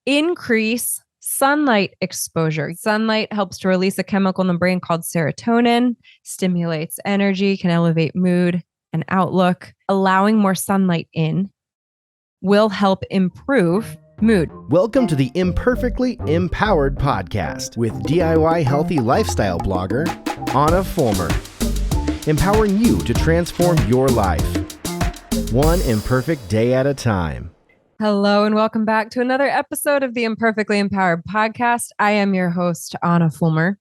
increase sunlight exposure. Sunlight helps to release a chemical in the brain called serotonin, stimulates energy, can elevate mood and outlook. Allowing more sunlight in will help improve mood. Welcome to the Imperfectly Empowered podcast with DIY healthy lifestyle blogger, Ahna Fulmer. Empowering you to transform your life, one imperfect day at a time. Hello and welcome back to another episode of the Imperfectly Empowered podcast. I am your host, Ahna Fulmer.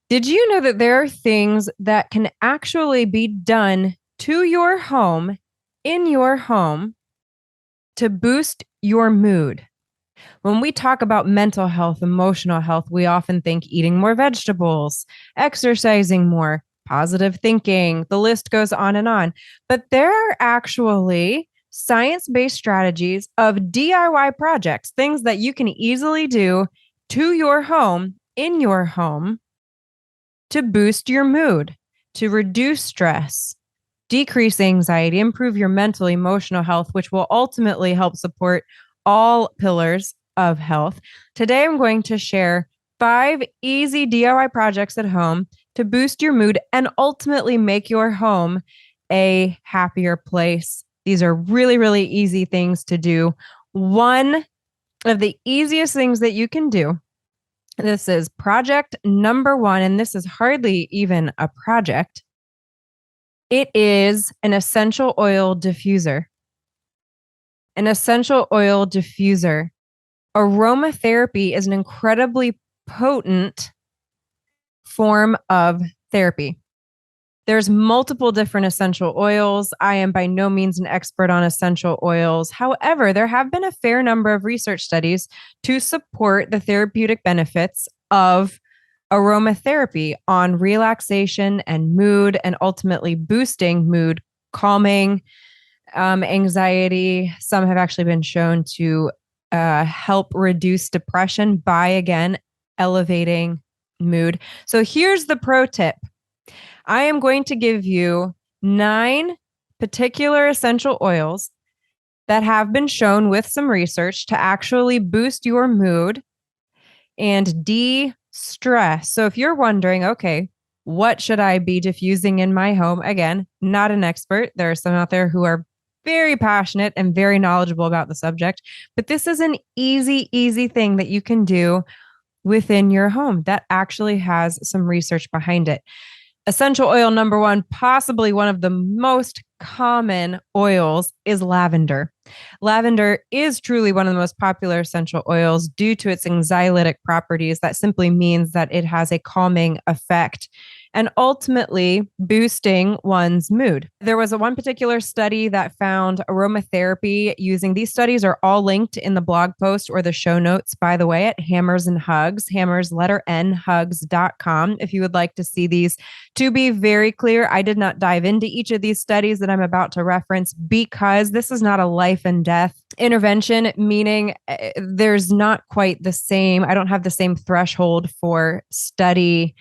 Did you know that there are things that can actually be done to your home, in your home, to boost your mood? When we talk about mental health, emotional health, we often think eating more vegetables, exercising more, positive thinking, the list goes on and on. But there are actually science-based strategies of DIY projects, things that you can easily do to your home, in your home, to boost your mood, to reduce stress, decrease anxiety, improve your mental, emotional health, which will ultimately help support all pillars of health. Today, I'm going to share 5 easy DIY projects at home to boost your mood and ultimately make your home a happier place. These are really, really easy things to do. One of the easiest things that you can do, this is project number 1, and this is hardly even a project. It is an essential oil diffuser. An essential oil diffuser. Aromatherapy is an incredibly potent form of therapy. There's multiple different essential oils. I am by no means an expert on essential oils. However, there have been a fair number of research studies to support the therapeutic benefits of aromatherapy on relaxation and mood, and ultimately boosting mood, calming anxiety. Some have actually been shown to help reduce depression by, again, elevating mood. So here's the pro tip. I am going to give you 9 particular essential oils that have been shown with some research to actually boost your mood and de-stress. So if you're wondering, okay, what should I be diffusing in my home? Again, not an expert. There are some out there who are very passionate and very knowledgeable about the subject, but this is an easy thing that you can do within your home that actually has some research behind it. Essential oil number 1, possibly one of the most common oils, is lavender. Lavender is truly one of the most popular essential oils due to its anxiolytic properties. That simply means that it has a calming effect and ultimately boosting one's mood. There was one particular study that found aromatherapy using, these studies are all linked in the blog post or the show notes, by the way, at Hammers and Hugs, hammers, letter N, hugs.com. If you would like to see these. To be very clear, I did not dive into each of these studies that I'm about to reference because this is not a life and death intervention, meaning there's not quite the same, I don't have the same threshold for study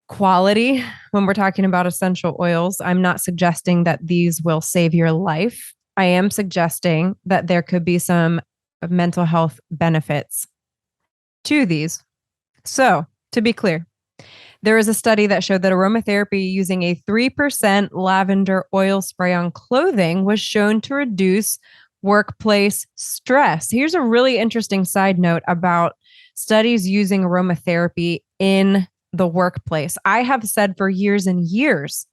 quality when we're talking about essential oils. I'm not suggesting that these will save your life. I am suggesting that there could be some mental health benefits to these. So, to be clear, there is a study that showed that aromatherapy using a 3% lavender oil spray on clothing was shown to reduce workplace stress. Here's a really interesting side note about studies using aromatherapy in the workplace. I have said for years and years,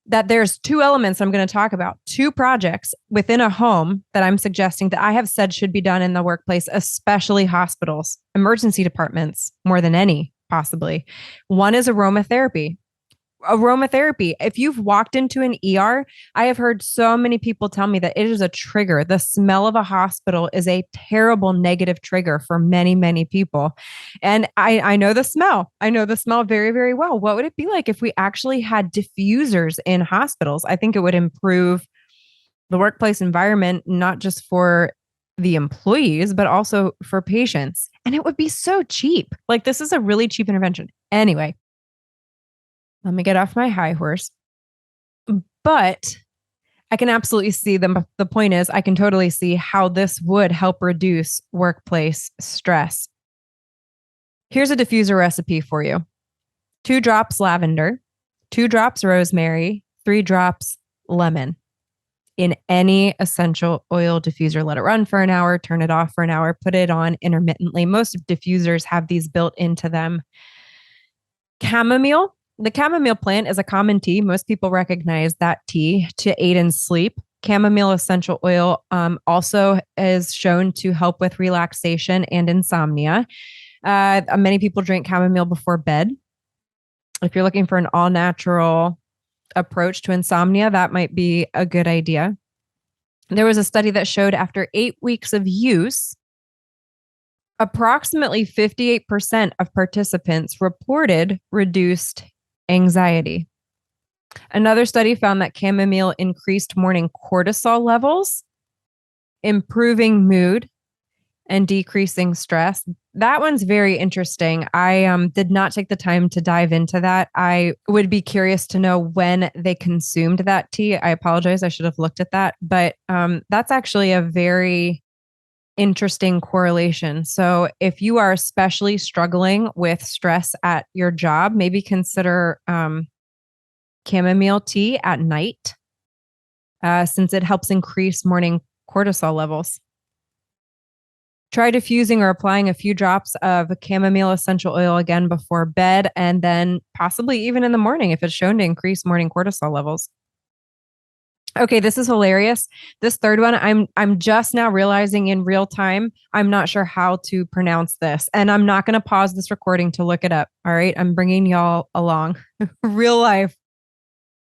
that there's 2 elements I'm going to talk about, 2 projects within a home that I'm suggesting that I have said should be done in the workplace, especially hospitals, emergency departments, more than any, possibly. One is aromatherapy. Aromatherapy. If you've walked into an ER, I have heard so many people tell me that it is a trigger. The smell of a hospital is a terrible negative trigger for many, many people. And I know the smell. I know the smell very, very well. What would it be like if we actually had diffusers in hospitals? I think it would improve the workplace environment, not just for the employees, but also for patients. And it would be so cheap. Like, this is a really cheap intervention. Anyway, let me get off my high horse. But I can absolutely see them. The point is, I can totally see how this would help reduce workplace stress. Here's a diffuser recipe for you. 2 drops lavender, 2 drops rosemary, 3 drops lemon in any essential oil diffuser. Let it run for an hour, turn it off for an hour, put it on intermittently. Most diffusers have these built into them. Chamomile. The chamomile plant is a common tea. Most people recognize that tea to aid in sleep. Chamomile essential oil also is shown to help with relaxation and insomnia. Many people drink chamomile before bed. If you're looking for an all-natural approach to insomnia, that might be a good idea. There was a study that showed after 8 weeks of use, approximately 58% of participants reported reduced anxiety. Another study found that chamomile increased morning cortisol levels, improving mood and decreasing stress. That one's very interesting. I did not take the time to dive into that. I would be curious to know when they consumed that tea. I apologize. I should have looked at that. But that's actually a very interesting correlation. So if you are especially struggling with stress at your job, maybe consider chamomile tea at night, since it helps increase morning cortisol levels. Try diffusing or applying a few drops of chamomile essential oil again before bed, and then possibly even in the morning if it's shown to increase morning cortisol levels. Okay, this is hilarious. This third one, I'm just now realizing in real time, I'm not sure how to pronounce this, and I'm not going to pause this recording to look it up. All right, I'm bringing y'all along. Real life.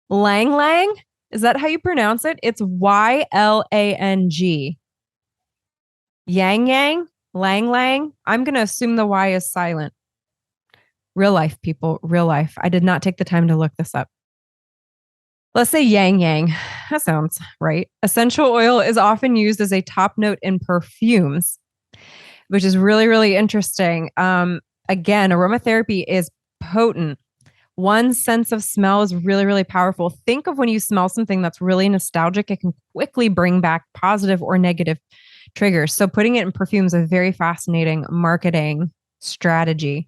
Ylang Ylang? Is that how you pronounce it? It's Ylang. Yang Yang? Ylang Ylang? I'm going to assume the Y is silent. Real life, people, real life. I did not take the time to look this up. Let's say Yang Yang. That sounds right. Essential oil is often used as a top note in perfumes, which is really, really interesting. Again, aromatherapy is potent. One sense of smell is really, really powerful. Think of when you smell something that's really nostalgic, it can quickly bring back positive or negative triggers. So putting it in perfume is a very fascinating marketing strategy.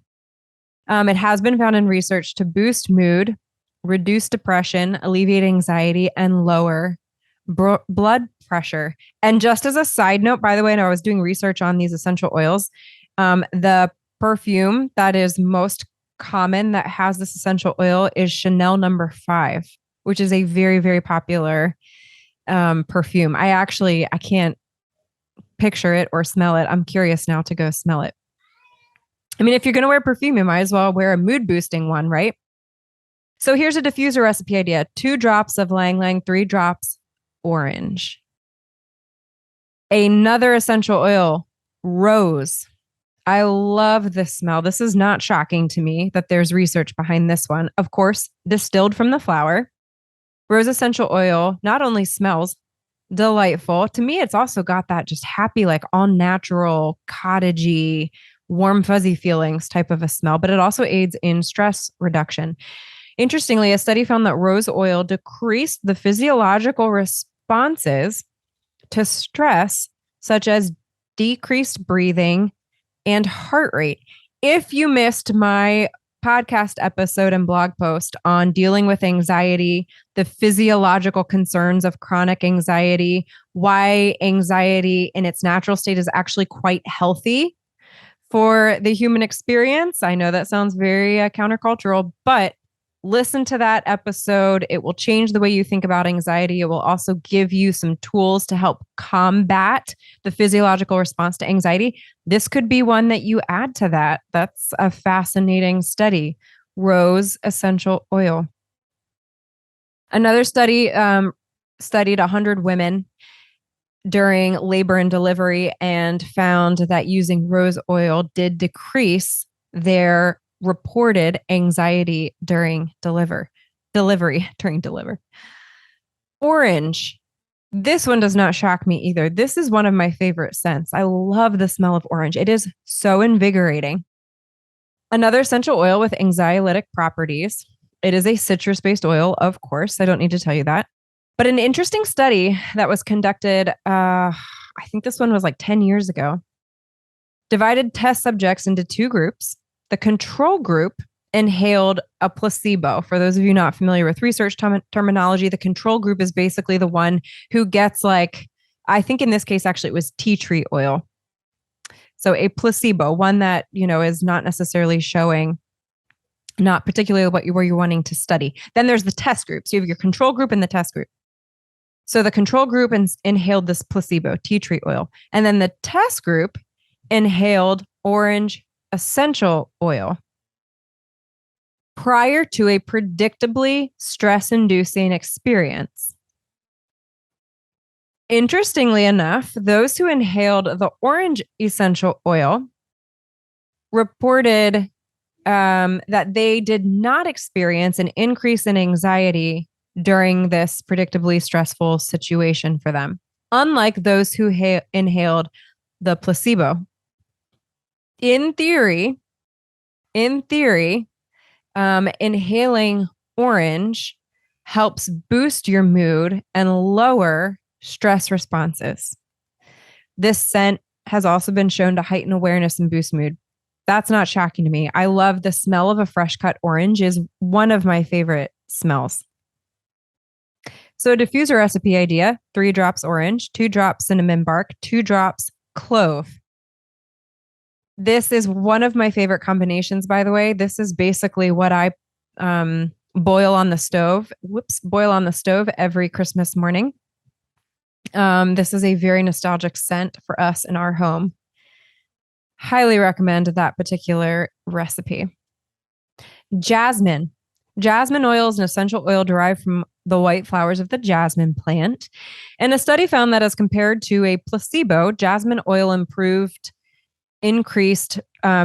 It has been found in research to boost mood, reduce depression, alleviate anxiety, and lower blood pressure. And just as a side note, by the way, and I was doing research on these essential oils, the perfume that is most common that has this essential oil is Chanel No. 5, which is a very, very popular perfume. I can't picture it or smell it. I'm curious now to go smell it. I mean, if you're going to wear perfume, you might as well wear a mood boosting one, right? So here's a diffuser recipe idea. 2 drops of Ylang Ylang, 3 drops orange. Another essential oil, rose. I love this smell. This is not shocking to me that there's research behind this one. Of course, distilled from the flower. Rose essential oil not only smells delightful, to me, it's also got that just happy, like all natural, cottagey, warm, fuzzy feelings type of a smell, but it also aids in stress reduction. Interestingly, a study found that rose oil decreased the physiological responses to stress, such as decreased breathing and heart rate. If you missed my podcast episode and blog post on dealing with anxiety, the physiological concerns of chronic anxiety, why anxiety in its natural state is actually quite healthy for the human experience. I know that sounds very countercultural, but listen to that episode. It will change the way you think about anxiety. It will also give you some tools to help combat the physiological response to anxiety. This could be one that you add to that. That's a fascinating study. Rose essential oil. Another study studied 100 women during labor and delivery and found that using rose oil did decrease their reported anxiety during delivery. Orange. This one does not shock me either. This is one of my favorite scents. I love the smell of orange. It is so invigorating. Another essential oil with anxiolytic properties. It is a citrus-based oil, of course. I don't need to tell you that. But an interesting study that was conducted, I think this one was like 10 years ago, divided test subjects into two groups. The control group inhaled a placebo. For those of you not familiar with research terminology, the control group is basically the one who gets, like, I think in this case, actually, it was tea tree oil. So a placebo, one that, is not necessarily showing, not particularly where you're wanting to study. Then there's the test group. So you have your control group and the test group. So the control group inhaled this placebo, tea tree oil. And then the test group inhaled orange essential oil prior to a predictably stress-inducing experience. Interestingly enough, those who inhaled the orange essential oil reported that they did not experience an increase in anxiety during this predictably stressful situation for them, unlike those who inhaled the placebo. In theory, inhaling orange helps boost your mood and lower stress responses. This scent has also been shown to heighten awareness and boost mood. That's not shocking to me. I love the smell of a fresh cut orange, is one of my favorite smells. So a diffuser recipe idea: 3 drops orange, 2 drops cinnamon bark, 2 drops clove. This is one of my favorite combinations, by the way. This is basically what I boil on the stove every Christmas morning. This is a very nostalgic scent for us in our home. Highly recommend that particular recipe. Jasmine. Jasmine oil is an essential oil derived from the white flowers of the jasmine plant. And a study found that as compared to a placebo, jasmine oil increased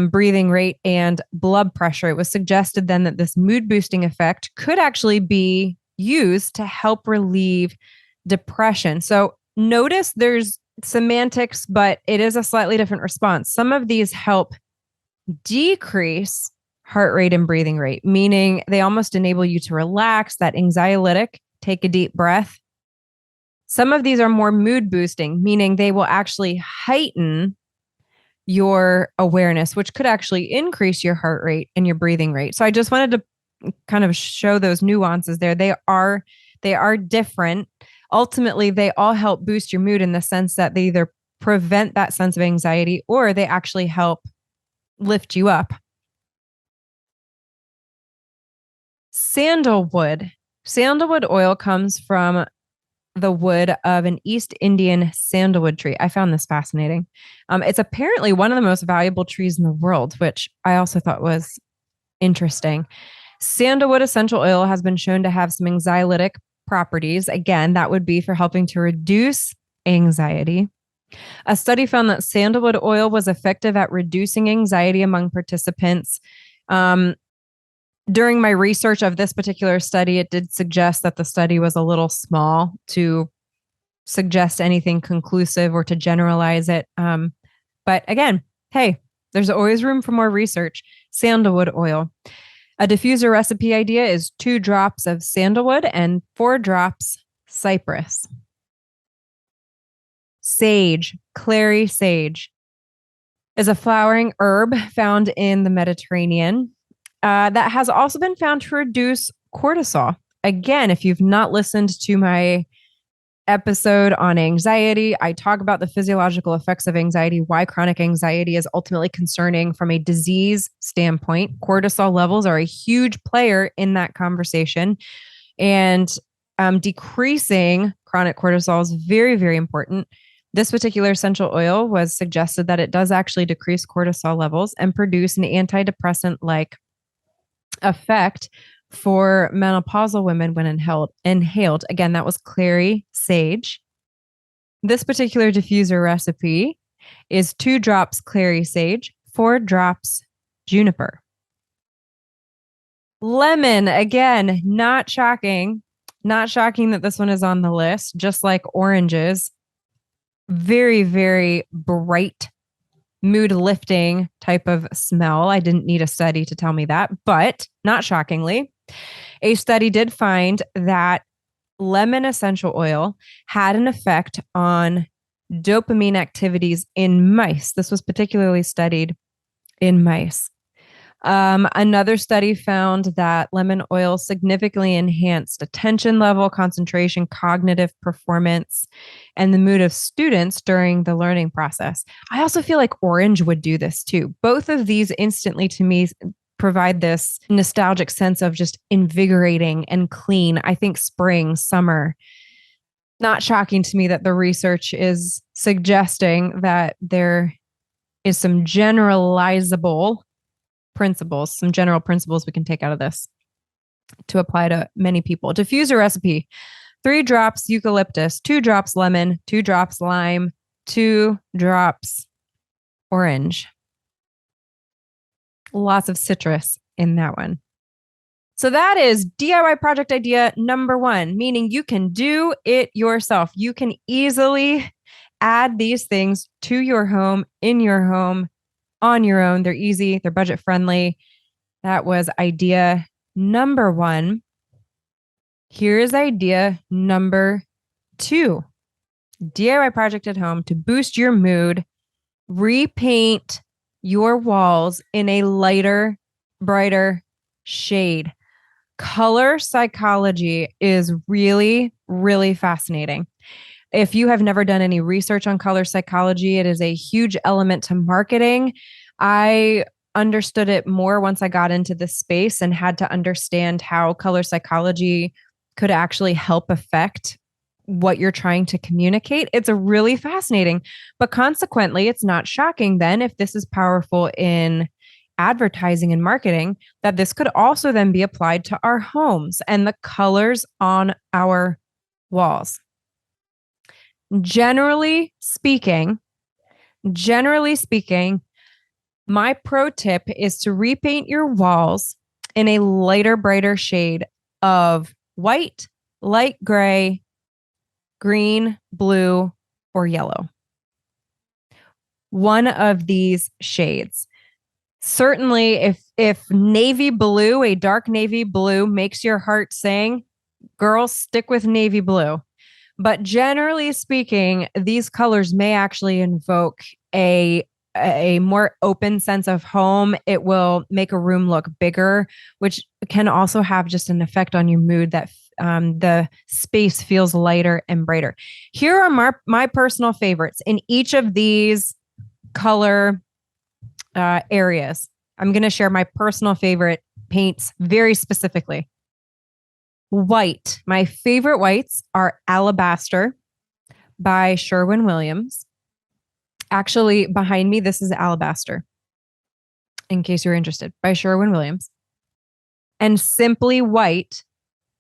breathing rate and blood pressure. It was suggested then that this mood boosting effect could actually be used to help relieve depression. So notice there's semantics, but it is a slightly different response. Some of these help decrease heart rate and breathing rate, meaning they almost enable you to relax, that anxiolytic, take a deep breath. Some of these are more mood boosting, meaning they will actually heighten your awareness, which could actually increase your heart rate and your breathing rate. So I just wanted to kind of show those nuances there. They are different. Ultimately, they all help boost your mood in the sense that they either prevent that sense of anxiety or they actually help lift you up. Sandalwood. Sandalwood oil comes from the wood of an East Indian sandalwood tree. I found this fascinating. It's apparently one of the most valuable trees in the world, which I also thought was interesting. Sandalwood essential oil has been shown to have some anxiolytic properties. Again, that would be for helping to reduce anxiety. A study found that sandalwood oil was effective at reducing anxiety among participants. During my research of this particular study, it did suggest that the study was a little small to suggest anything conclusive or to generalize it. But again, hey, there's always room for more research. Sandalwood oil. A diffuser recipe idea is 2 drops of sandalwood and 4 drops cypress. Sage, clary sage, is a flowering herb found in the Mediterranean. That has also been found to reduce cortisol. Again, if you've not listened to my episode on anxiety, I talk about the physiological effects of anxiety, why chronic anxiety is ultimately concerning from a disease standpoint. Cortisol levels are a huge player in that conversation. And decreasing chronic cortisol is very, very important. This particular essential oil was suggested that it does actually decrease cortisol levels and produce an antidepressant-like effect for menopausal women when inhaled. Again, that was clary sage. This particular diffuser recipe is 2 drops clary sage, 4 drops juniper. Lemon, again, not shocking. Not shocking that this one is on the list, just like oranges. Very, very bright, mood lifting type of smell. I didn't need a study to tell me that, but not shockingly, a study did find that lemon essential oil had an effect on dopamine activities in mice. This was particularly studied in mice. Another study found that lemon oil significantly enhanced attention level, concentration, cognitive performance, and the mood of students during the learning process. I also feel like orange would do this too. Both of these instantly to me provide this nostalgic sense of just invigorating and clean. I think spring, summer. Not shocking to me that the research is suggesting that there is some generalizable principles, some general principles we can take out of this to apply to many people. Diffuser recipe: 3 drops eucalyptus, 2 drops lemon, 2 drops lime, 2 drops orange. Lots of citrus in that one. So that is DIY project idea number 1, meaning you can do it yourself. You can easily add these things to your home, in your home, on your own. They're easy, they're budget friendly. That was idea number 1. Here is idea number 2. DIY project at home to boost your mood. Repaint your walls in a lighter, brighter shade. Color psychology is really, really fascinating. If you have never done any research on color psychology, it is a huge element to marketing. I understood it more once I got into this space and had to understand how color psychology could actually help affect what you're trying to communicate. It's a really fascinating, but consequently, it's not shocking then if this is powerful in advertising and marketing, that this could also then be applied to our homes and the colors on our walls. Generally speaking, my pro tip is to repaint your walls in a lighter, brighter shade of white, light gray, green, blue, or yellow. One of these shades. Certainly, if navy blue, a dark navy blue, makes your heart sing, girls, stick with navy blue. But generally speaking, these colors may actually invoke a more open sense of home. It will make a room look bigger, which can also have just an effect on your mood that the space feels lighter and brighter. Here are my personal favorites in each of these color areas. I'm going to share my personal favorite paints very specifically. White. My favorite whites are Alabaster by Sherwin-Williams. Actually, behind me, this is Alabaster, in case you're interested, by Sherwin-Williams. And Simply White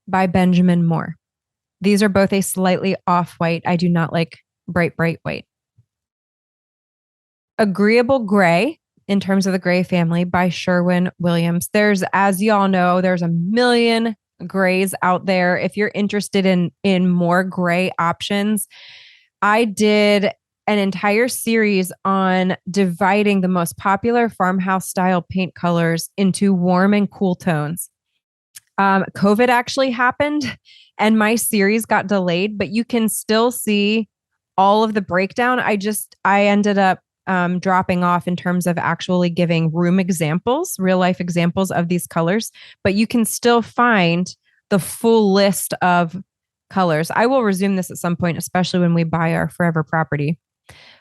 by Benjamin Moore. These are both a slightly off-white. I do not like bright, bright white. Agreeable Gray, in terms of the gray family, by Sherwin-Williams. There's, as y'all know, there's a million grays out there. If you're interested in more gray options, I did an entire series on dividing the most popular farmhouse style paint colors into warm and cool tones. COVID actually happened and my series got delayed, but you can still see all of the breakdown. I ended up dropping off in terms of actually giving room examples, real life examples of these colors, but you can still find the full list of colors. I will resume this at some point, especially when we buy our forever property,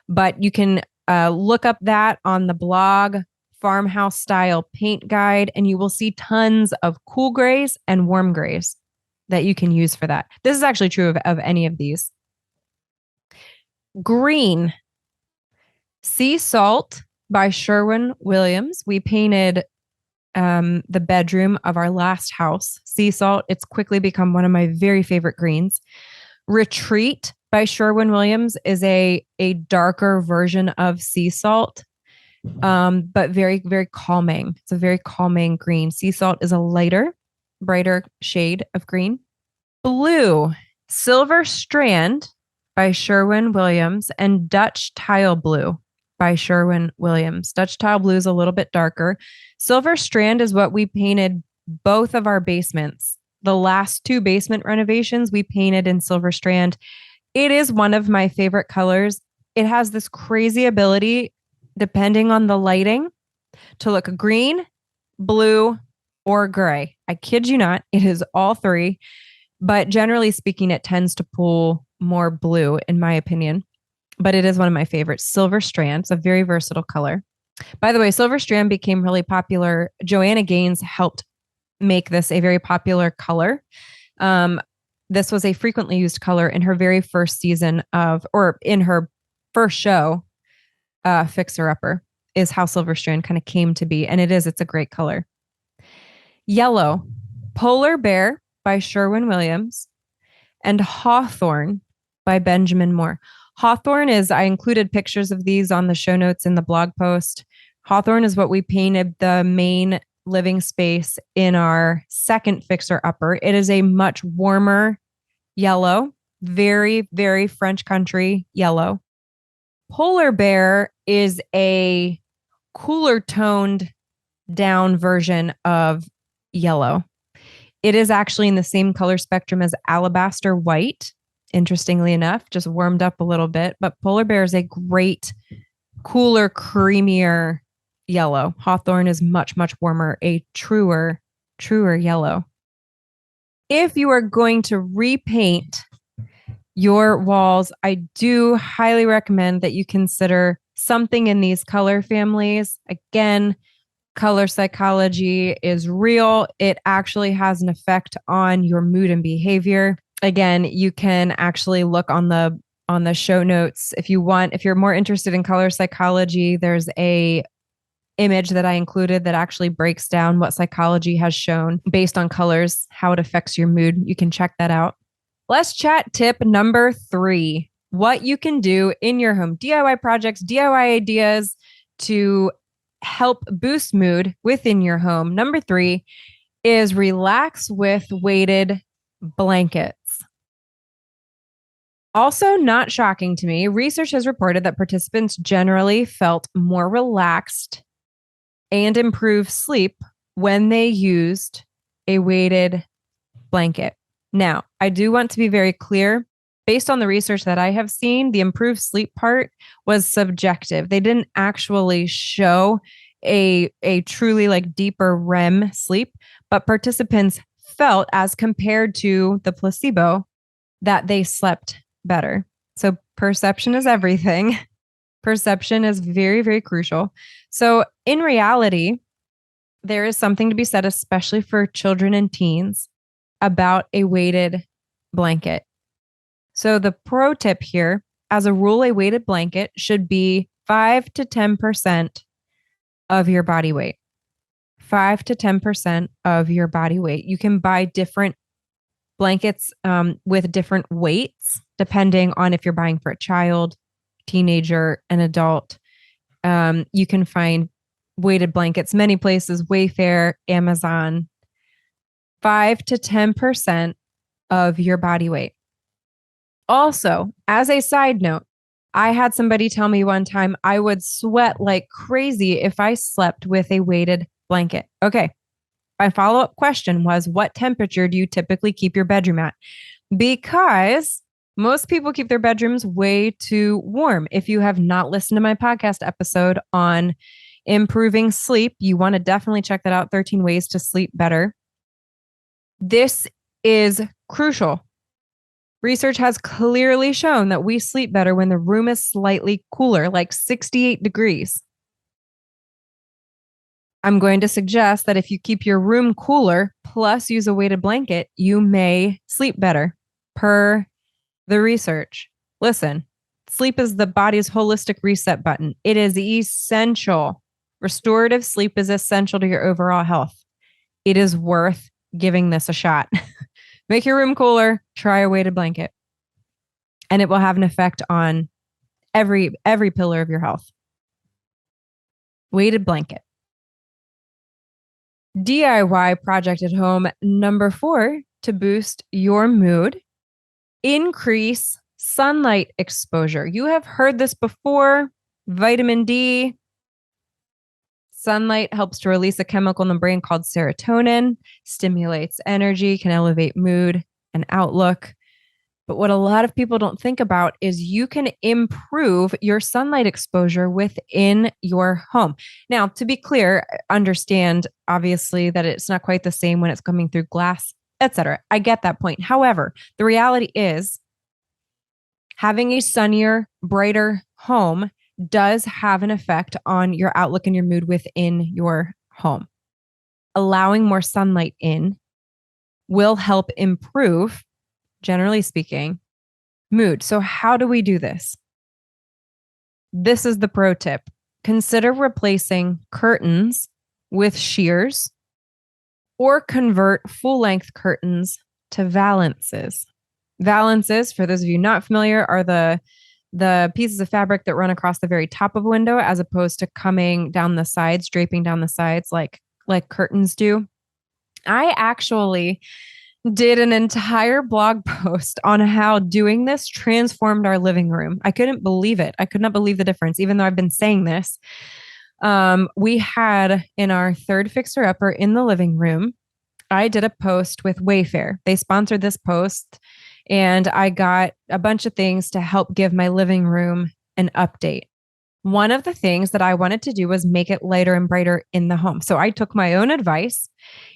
but you can look up that on the blog Farmhouse Style Paint Guide, and you will see tons of cool grays and warm grays that you can use for that. This is actually true of any of these. Green. Sea Salt by Sherwin-Williams. We painted the bedroom of our last house. Sea Salt. It's quickly become one of my very favorite greens. Retreat by Sherwin-Williams is a darker version of Sea Salt, but very, very calming. It's a very calming green. Sea Salt is a lighter, brighter shade of green. Blue. Silver Strand by Sherwin-Williams and Dutch Tile Blue by Sherwin-Williams. Dutch Tile Blue is a little bit darker. Silver Strand is what we painted both of our basements The last 2 basement renovations we painted in Silver Strand. It is one of my favorite colors. It has this crazy ability, depending on the lighting, to look green, blue, or gray. I kid you not, it is all 3. But generally speaking, it tends to pull more blue, in my opinion. But it is one of my favorites. Silver Strand. It's a very versatile color. By the way, Silver Strand became really popular. Joanna Gaines helped make this a very popular color. This was a frequently used color in her very first season or in her first show, Fixer Upper, is how Silver Strand kind of came to be. And it's a great color. Yellow, Polar Bear by Sherwin Williams, and Hawthorne by Benjamin Moore. Hawthorne I included pictures of these on the show notes in the blog post. Hawthorne is what we painted the main living space in our second Fixer Upper. It is a much warmer yellow, very, very French country yellow. Polar Bear is a cooler toned down version of yellow. It is actually in the same color spectrum as Alabaster White, interestingly enough, just warmed up a little bit. But Polar Bear is a great, cooler, creamier yellow. Hawthorne is much, much warmer, a truer yellow. If you are going to repaint your walls, I do highly recommend that you consider something in these color families. Again, color psychology is real. It actually has an effect on your mood and behavior. Again, you can actually look on the show notes if you want. If you're more interested in color psychology, there's a image that I included that actually breaks down what psychology has shown based on colors, how it affects your mood. You can check that out. Let's chat tip number 3, what you can do in your home. DIY projects, DIY ideas to help boost mood within your home. Number 3 is relax with weighted blankets. Also, not shocking to me, research has reported that participants generally felt more relaxed and improved sleep when they used a weighted blanket. Now, I do want to be very clear. Based on the research that I have seen, the improved sleep part was subjective. They didn't actually show a truly like deeper REM sleep, but participants felt, as compared to the placebo, that they slept better. So perception is everything. Perception is very, very crucial. So in reality, there is something to be said, especially for children and teens, about a weighted blanket. So the pro tip here, as a rule, a weighted blanket should be 5 to 10% of your body weight. 5 to 10% of your body weight. You can buy different blankets with different weights, depending on if you're buying for a child, teenager, an adult. You can find weighted blankets many places, Wayfair, Amazon. 5 to 10% of your body weight. Also, as a side note, I had somebody tell me one time I would sweat like crazy if I slept with a weighted blanket. Okay. My follow-up question was, what temperature do you typically keep your bedroom at? Because most people keep their bedrooms way too warm. If you have not listened to my podcast episode on improving sleep, you want to definitely check that out, 13 Ways to Sleep Better. This is crucial. Research has clearly shown that we sleep better when the room is slightly cooler, like 68 degrees. I'm going to suggest that if you keep your room cooler plus use a weighted blanket, you may sleep better per the research. Listen, sleep is the body's holistic reset button. It is essential. Restorative sleep is essential to your overall health. It is worth giving this a shot. Make your room cooler, try a weighted blanket, and it will have an effect on every pillar of your health. Weighted blanket. DIY project at home number 4 to boost your mood. Increase sunlight exposure. You have heard this before. Vitamin D, Sunlight helps to release a chemical in the brain called serotonin, stimulates energy, can elevate mood and outlook. But what a lot of people don't think about is you can improve your sunlight exposure within your home. Now, to be clear, understand obviously that it's not quite the same when it's coming through glass, etc. I get that point. However, the reality is having a sunnier, brighter home does have an effect on your outlook and your mood within your home. Allowing more sunlight in will help improve, generally speaking, mood. So how do we do this? This is the pro tip. Consider replacing curtains with sheers or convert full-length curtains to valances. Valances, for those of you not familiar, are the pieces of fabric that run across the very top of a window as opposed to coming down the sides, draping down the sides like curtains do. I actually did an entire blog post on how doing this transformed our living room. I couldn't believe it. I could not believe the difference, even though I've been saying this. We had in our third fixer upper in the living room, I did a post with Wayfair. They sponsored this post, and I got a bunch of things to help give my living room an update. One of the things that I wanted to do was make it lighter and brighter in the home. So I took my own advice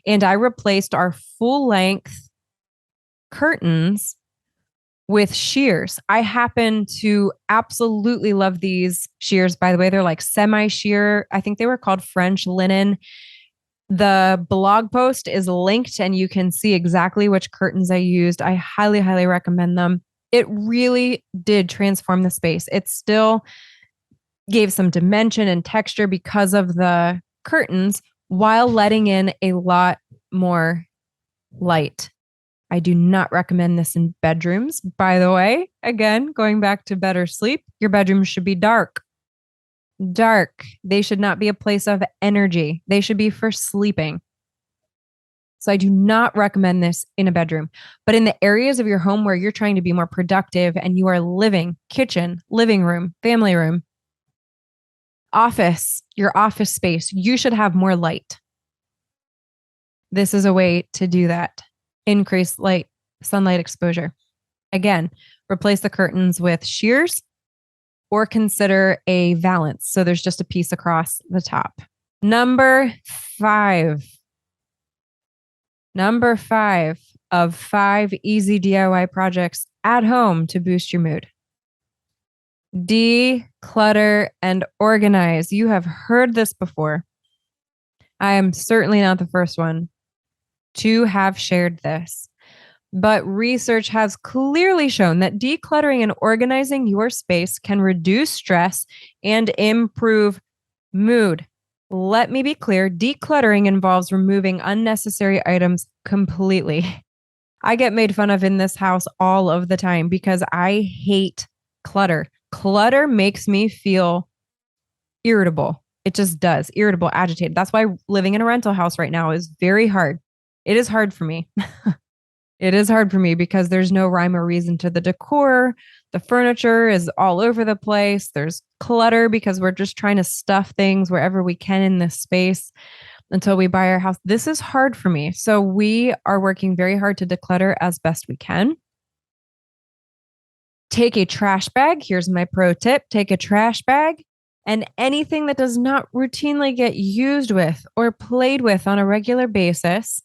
and I replaced our full length curtains with sheers. I happen to absolutely love these sheers. By the way, they're like semi sheer. I think they were called French linen. The blog post is linked and you can see exactly which curtains I used. I highly, highly recommend them. It really did transform the space. It still gave some dimension and texture because of the curtains while letting in a lot more light. I do not recommend this in bedrooms, by the way. Again, going back to better sleep, your bedroom should be dark. Dark. They should not be a place of energy. They should be for sleeping. So I do not recommend this in a bedroom. But in the areas of your home where you're trying to be more productive and you are living, kitchen, living room, family room, office, your office space, you should have more light. This is a way to do that. Increase sunlight exposure. Again, replace the curtains with sheers or consider a valance. So there's just a piece across the top. Number 5 of 5 easy DIY projects at home to boost your mood. Declutter and organize. You have heard this before. I am certainly not the first one to have shared this, but research has clearly shown that decluttering and organizing your space can reduce stress and improve mood. Let me be clear, decluttering involves removing unnecessary items completely. I get made fun of in this house all of the time because I hate clutter. Clutter makes me feel irritable. It just does. Irritable, agitated. That's why living in a rental house right now is very hard. It is hard for me. It is hard for me because there's no rhyme or reason to the decor. The furniture is all over the place. There's clutter because we're just trying to stuff things wherever we can in this space until we buy our house. This is hard for me. So we are working very hard to declutter as best we can. Take a trash bag. Here's my pro tip. Take a trash bag and anything that does not routinely get used with or played with on a regular basis,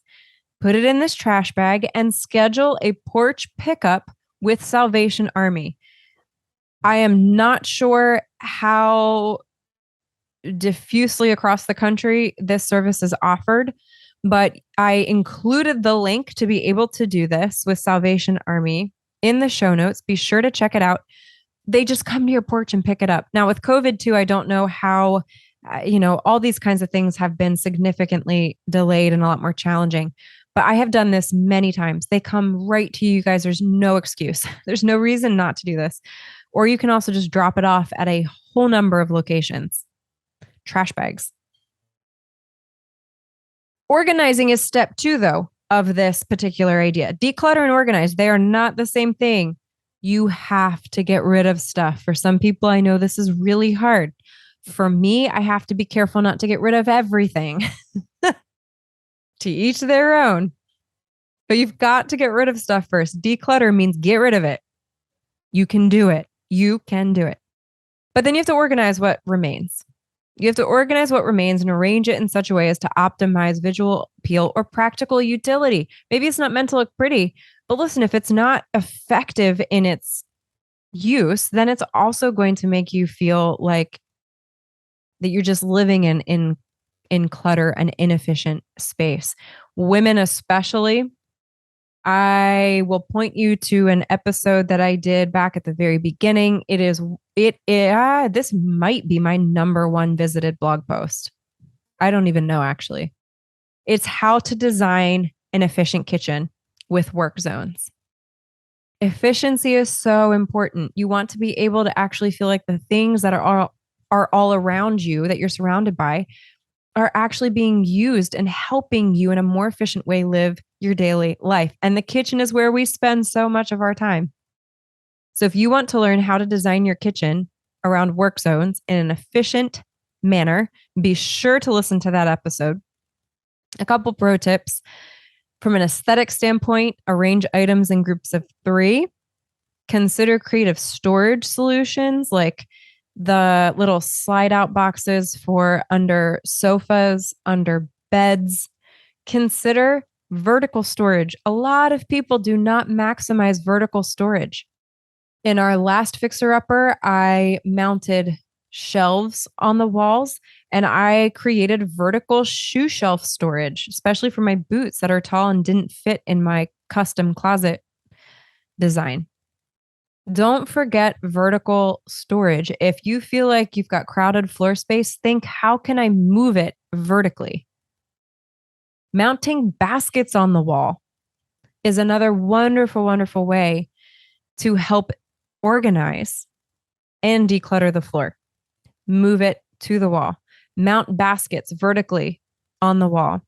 put it in this trash bag and schedule a porch pickup with Salvation Army. I am not sure how diffusely across the country this service is offered, but I included the link to be able to do this with Salvation Army in the show notes. Be sure to check it out. They just come to your porch and pick it up. Now with COVID too, I don't know how, all these kinds of things have been significantly delayed and a lot more challenging. But I have done this many times. They come right to you guys. There's no excuse. There's no reason not to do this. Or you can also just drop it off at a whole number of locations. Trash bags. Organizing is step 2, though, of this particular idea. Declutter and organize. They are not the same thing. You have to get rid of stuff. For some people, I know this is really hard. For me, I have to be careful not to get rid of everything. To each their own. But you've got to get rid of stuff first. Declutter means get rid of it. You can do it. You can do it. But then you have to organize what remains. You have to organize what remains and arrange it in such a way as to optimize visual appeal or practical utility. Maybe it's not meant to look pretty, but listen, if it's not effective in its use, then it's also going to make you feel like that you're just living in clutter and inefficient space. Women especially, I will point you to an episode that I did back at the very beginning. This might be my number one visited blog post. I don't even know, actually. It's how to design an efficient kitchen with work zones. Efficiency is so important. You want to be able to actually feel like the things that are all around you, that you're surrounded by, are actually being used and helping you in a more efficient way live your daily life. And the kitchen is where we spend so much of our time. So if you want to learn how to design your kitchen around work zones in an efficient manner, be sure to listen to that episode. A couple pro tips. From an aesthetic standpoint, arrange items in groups of 3. Consider creative storage solutions like the little slide out boxes for under sofas, under beds. Consider vertical storage. A lot of people do not maximize vertical storage. In our last fixer-upper, I mounted shelves on the walls and I created vertical shoe shelf storage, especially for my boots that are tall and didn't fit in my custom closet design. Don't forget vertical storage. If you feel like you've got crowded floor space, think, how can I move it vertically? Mounting baskets on the wall is another wonderful, wonderful way to help organize and declutter the floor. Move it to the wall. Mount baskets vertically on the wall.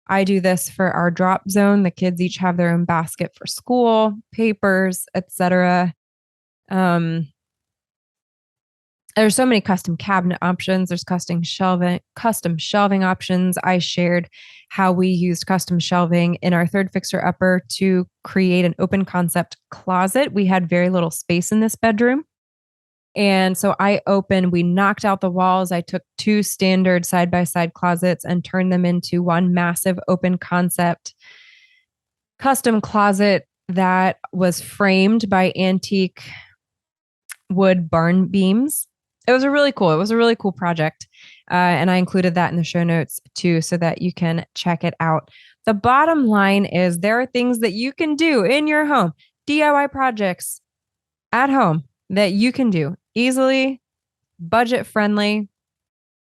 I do this for our drop zone. The kids each have their own basket for school, papers, etc. There's so many custom cabinet options. There's custom shelving options. I shared how we used custom shelving in our third fixer-upper to create an open concept closet. We had very little space in this bedroom. And so we knocked out the walls. I took 2 standard side-by-side closets and turned them into one massive open concept custom closet that was framed by antique wood barn beams. It was a really cool project. And I included that in the show notes too, so that you can check it out. The bottom line is there are things that you can do in your home, DIY projects at home that you can do easily, budget-friendly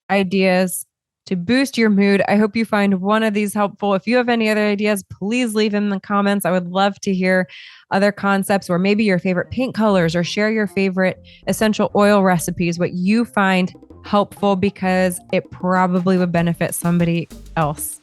ideas to boost your mood. I hope you find one of these helpful. If you have any other ideas, please leave them in the comments. I would love to hear other concepts, or maybe your favorite paint colors, or share your favorite essential oil recipes, what you find helpful, because it probably would benefit somebody else.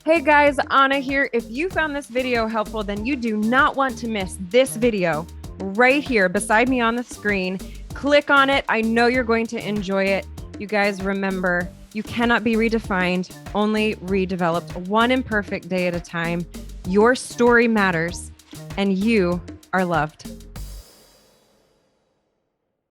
Hey guys, Ahna here. If you found this video helpful, then you do not want to miss this video right here beside me on the screen. Click on it. I know you're going to enjoy it. You guys, remember, you cannot be redefined, only redeveloped, one imperfect day at a time. Your story matters, and you are loved.